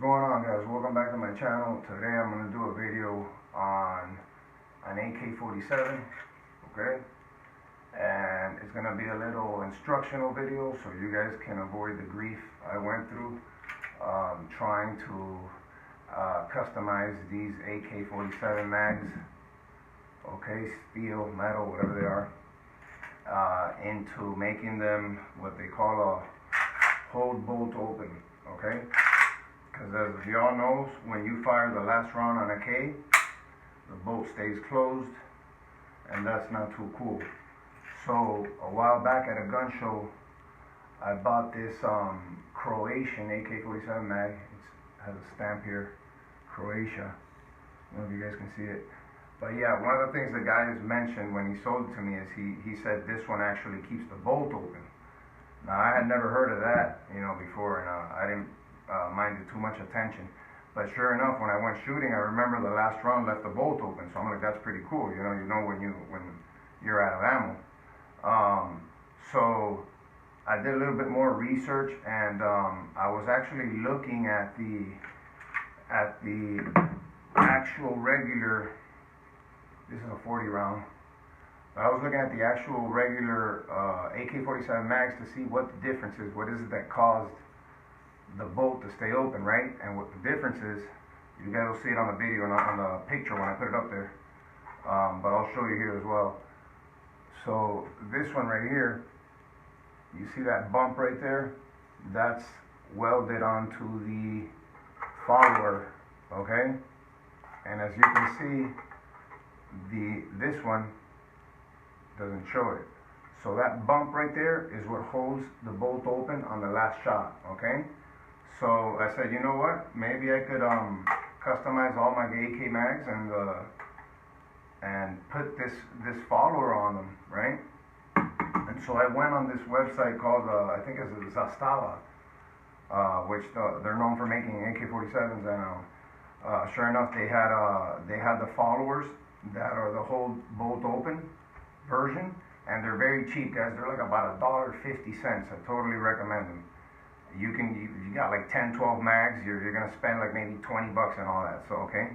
going on, guys? Welcome back to my channel. Today I'm going to do a video on an AK-47, okay? And it's going to be a little instructional video so you guys can avoid the grief I went through trying to customize these AK-47 mags, okay, steel, metal, whatever they are, into making them what they call a hold bolt open, okay? Because as y'all knows, when you fire the last round on a K, the bolt stays closed, and that's not too cool. So a while back at a gun show, I bought this Croatian AK-47 mag. It has a stamp here, Croatia. I don't know if you guys can see it. But yeah, one of the things the guy has mentioned when he sold it to me is he said this one actually keeps the bolt open. Now I had never heard of that, before, and I didn't mind it too much attention. But sure enough, when I went shooting, I remember the last round left the bolt open. So I'm like, that's pretty cool. You know when you're out of ammo. So I did a little bit more research, and I was actually looking at the actual regular. This is a 40 round. But I was looking at the actual regular AK-47 mags to see what the difference is. What is it that caused the bolt to stay open, right? And what the difference is, you guys will see it on the video, not on the picture when I put it up there. But I'll show you here as well. So this one right here, you see that bump right there? That's welded onto the follower, okay? And as you can see, this one doesn't show it. So that bump right there is what holds the bolt open on the last shot, okay? So I said, you know what? Maybe I could customize all my AK mags and put this follower on them, right? And so I went on this website called I think it's Zastava, which they're known for making AK-47s, and sure enough, they had the followers that are the whole bolt open version, and they're very cheap, guys. They're like about $1.50. I totally recommend them. You got like 10, 12 mags. You're gonna spend like maybe 20 bucks and all that. So okay,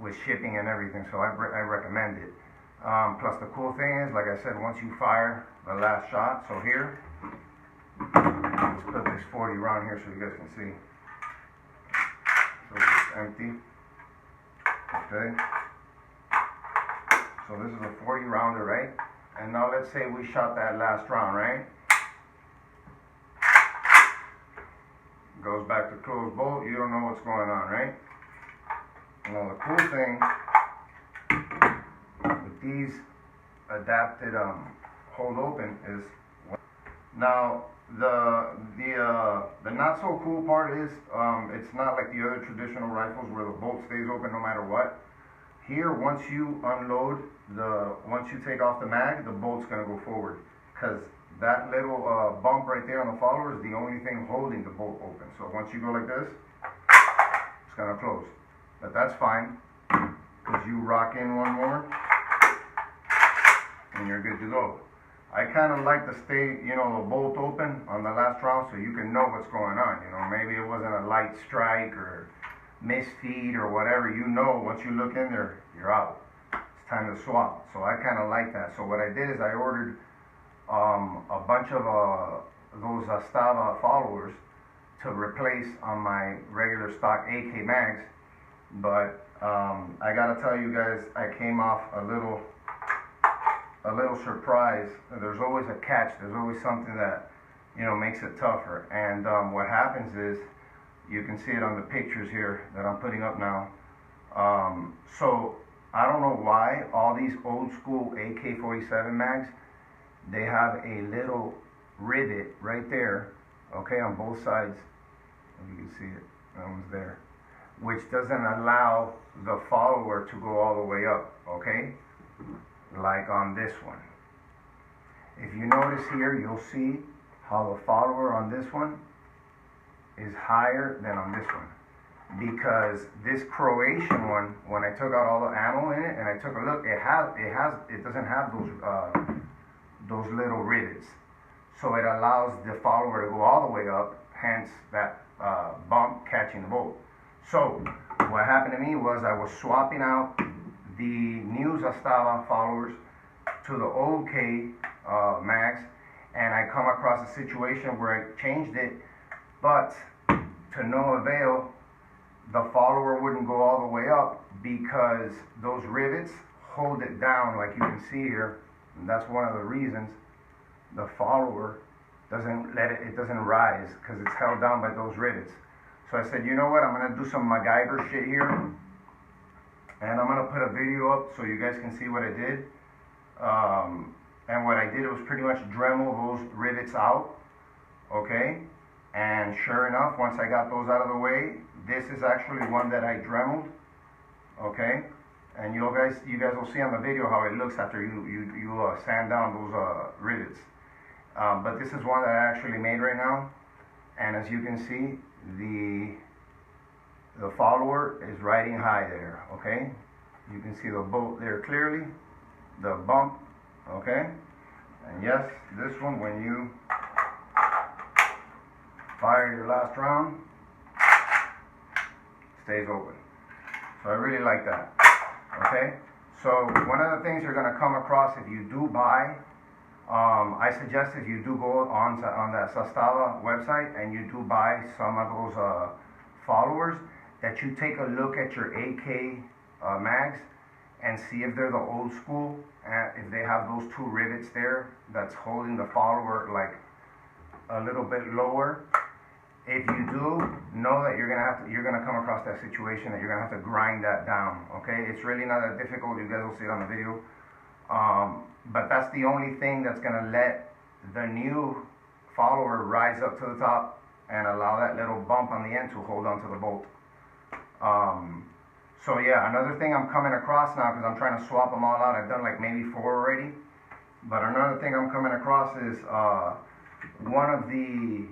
with shipping and everything. So I recommend it. Plus the cool thing is, like I said, once you fire the last shot. So here, let's put this 40 round here so you guys can see. So it's empty. Okay. So this is a 40 rounder, right? And now let's say we shot that last round, right? Goes back to closed bolt, you don't know what's going on, right? Now the cool thing with these adapted hold open is, now the not so cool part is it's not like the other traditional rifles where the bolt stays open no matter what. Here, once you unload once you take off the mag, the bolt's gonna go forward, because that little bump right there on the follower is the only thing holding the bolt open. So once you go like this, it's gonna close. But that's fine, because you rock in one more, and you're good to go. I kind of like to stay, the bolt open on the last round so you can know what's going on. Maybe it wasn't a light strike or misfeed or whatever. Once you look in there, you're out. It's time to swap. So I kind of like that. So what I did is I ordered a bunch of those Zastava followers to replace on my regular stock AK mags. But I gotta tell you guys, I came off a little surprised. There's always a catch. There's always something that makes it tougher. And what happens is, you can see it on the pictures here that I'm putting up now. So I don't know why all these old school AK-47 mags, they have a little rivet right there, okay, on both sides. You can see it, that one's there, which doesn't allow the follower to go all the way up, okay, like on this one. If you notice here, you'll see how the follower on this one is higher than on this one, because this Croatian one, when I took out all the ammo in it and I took a look, it doesn't have those little rivets. So it allows the follower to go all the way up, hence that bump catching the bolt. So what happened to me was I was swapping out the new Zastava followers to the old K mags, and I come across a situation where I changed it, but to no avail. The follower wouldn't go all the way up because those rivets hold it down, like you can see here. And that's one of the reasons the follower it doesn't rise, because it's held down by those rivets. So I said, you know what, I'm gonna do some MacGyver shit here, and I'm gonna put a video up so you guys can see what I did. And what I did was pretty much Dremel those rivets out, okay? And sure enough, once I got those out of the way, this is actually one that I Dremeled, okay? And you guys will see on the video how it looks after you sand down those rivets. But this is one that I actually made right now, and as you can see, the follower is riding high there, okay? You can see the bolt there clearly, the bump, okay? And yes, this one, when you fire your last round, stays open. So I really like that, okay? So one of the things you're gonna come across if you do buy, I suggest if you do go on that Zastava website and you do buy some of those followers, that you take a look at your AK mags and see if they're the old school, and if they have those two rivets there that's holding the follower like a little bit lower. If you do, know that you're gonna come across that situation that you're gonna have to grind that down. Okay, it's really not that difficult. You guys will see it on the video. But that's the only thing that's gonna let the new follower rise up to the top and allow that little bump on the end to hold onto the bolt. So yeah, another thing I'm coming across now, because I'm trying to swap them all out. I've done like maybe 4 already. But another thing I'm coming across is one of the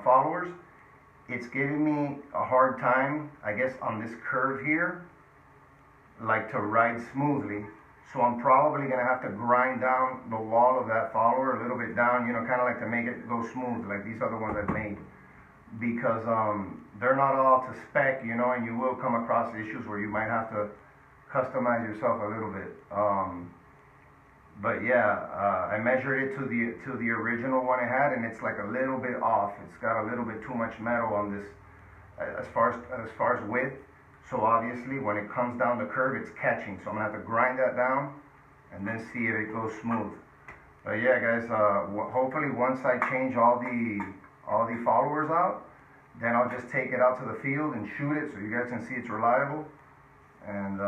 followers. It's giving me a hard time, I guess, on this curve here, like to ride smoothly. So I'm probably gonna have to grind down the wall of that follower a little bit down, you know, kind of like to make it go smooth, like these other ones I've made, because they're not all to spec, you know, and you will come across issues where you might have to customize yourself a little bit. But yeah, I measured it to the original one I had, and it's like a little bit off. It's got a little bit too much metal on this as far as width. So obviously, when it comes down the curve, it's catching. So I'm gonna have to grind that down and then see if it goes smooth. But yeah, guys, hopefully once I change all the followers out, then I'll just take it out to the field and shoot it so you guys can see it's reliable, and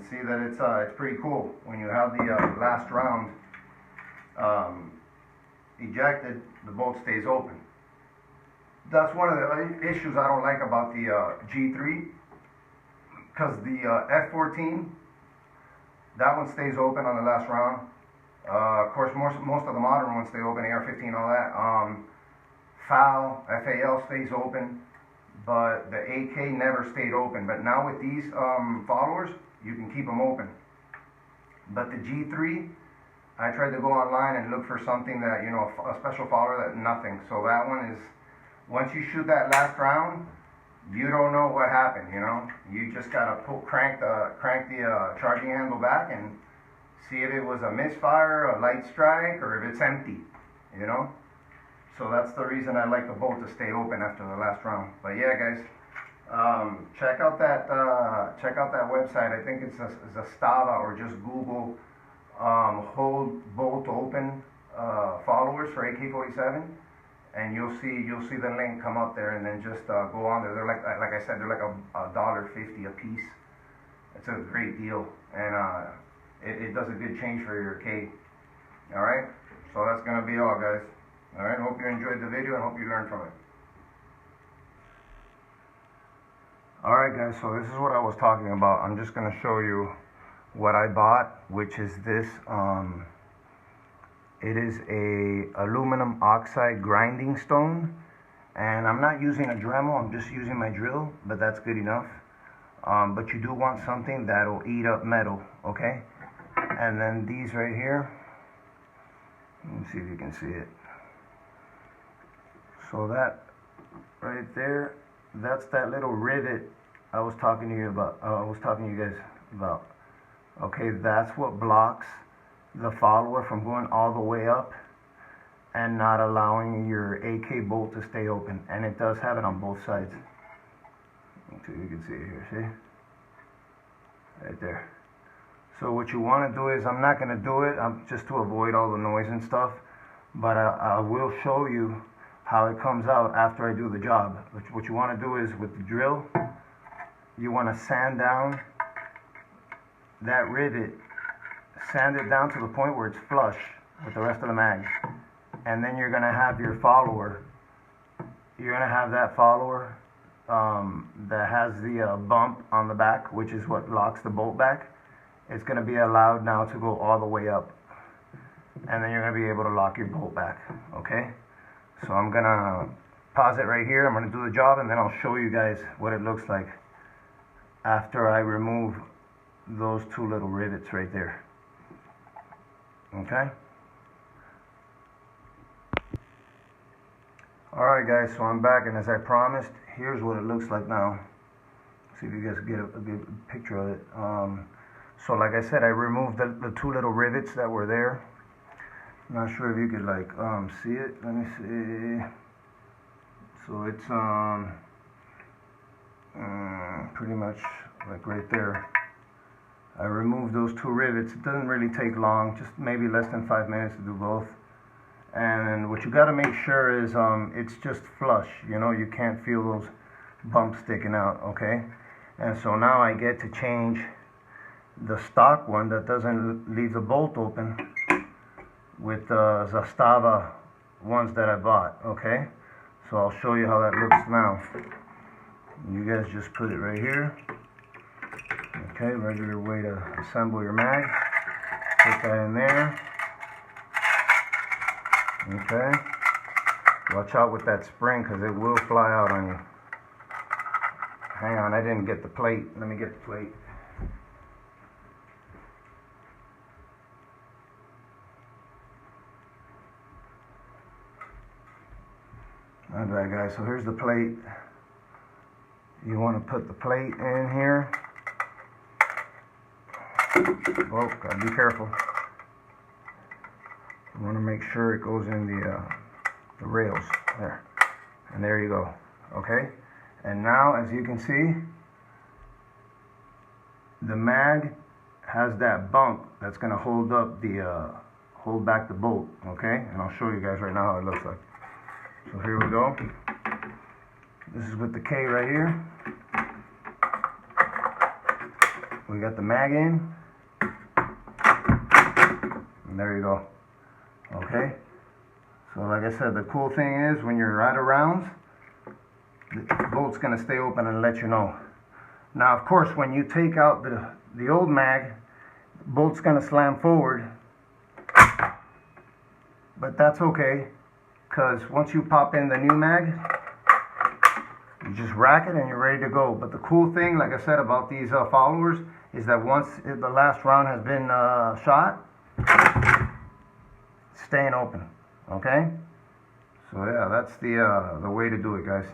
see that it's pretty cool. When you have the last round ejected, the bolt stays open. That's one of the issues I don't like about the G3, because the F14, that one stays open on the last round. Of course, most of the modern ones stay open, AR-15, all that. FAL stays open, but the AK never stayed open. But now with these followers, you can keep them open. But the G3, I tried to go online and look for something that, you know, a special follower, that nothing. So that one is, once you shoot that last round, you don't know what happened, you know. You just gotta crank the charging handle back and see if it was a misfire, a light strike, or if it's empty, you know. So that's the reason I like the bolt to stay open after the last round. But yeah, guys, check out that website. I think it's Zastava, or just Google hold bolt open followers for AK-47, and you'll see the link come up there, and then just go on there. They're like I said, they're like $1.50 a piece. It's a great deal, and it does a good change for your K. All right, so that's gonna be all, guys. All right, hope you enjoyed the video and hope you learned from it. All right, guys, so this is what I was talking about. I'm just gonna show you what I bought, which is this. It is a aluminum oxide grinding stone, and I'm not using a Dremel, I'm just using my drill, but that's good enough. But you do want something that'll eat up metal, okay? And then these right here, let me see if you can see it. So that right there, that's that little rivet I was talking to you about. I was talking to you guys about. Okay, that's what blocks the follower from going all the way up and not allowing your AK bolt to stay open. And it does have it on both sides. So you can see it here, see? Right there. So what you want to do is, I'm not going to do it, just to avoid all the noise and stuff, but I will show you how it comes out after I do the job. What you want to do is, with the drill, you want to sand down that rivet, sand it down to the point where it's flush with the rest of the mag. And then you're going to have your follower, you're going to have that follower that has the bump on the back, which is what locks the bolt back. It's going to be allowed now to go all the way up, and then you're going to be able to lock your bolt back. Okay, so I'm going to pause it right here. I'm going to do the job, and then I'll show you guys what it looks like after I remove those two little rivets right there. Okay. Alright guys, so I'm back, and as I promised, here's what it looks like now. See if you guys get a good picture of it. So like I said, I removed the two little rivets that were there. I'm not sure if you could like see it. Let me see. So it's pretty much like right there. I removed those two rivets. It doesn't really take long, just maybe less than 5 minutes to do both. And what you got to make sure is it's just flush, you know, you can't feel those bumps sticking out. Okay, and so now I get to change the stock one that doesn't leave the bolt open with the Zastava ones that I bought. Okay, so I'll show you how that looks now. You guys just put it right here. Okay, regular way to assemble your mag. Put that in there. Okay, watch out with that spring because it will fly out on you. Hang on, I didn't get the plate. Let me get the plate. Not bad, guys. So here's the plate. You want to put the plate in here. Oh, gotta be careful. You want to make sure it goes in the rails there, and there you go. Okay, and now as you can see, the mag has that bump that's going to hold up the hold back the bolt. Okay, and I'll show you guys right now how it looks like. So here we go. This is with the K right here. We got the mag in, and there you go. Okay, so like I said, the cool thing is when you're out of rounds, the bolt's going to stay open and let you know. Now, of course, when you take out the old mag, the bolt's going to slam forward, but that's okay, because once you pop in the new mag, you just rack it and you're ready to go. But the cool thing, like I said, about these followers is that once the last round has been shot, staying open. Okay, so yeah, that's the way to do it, guys.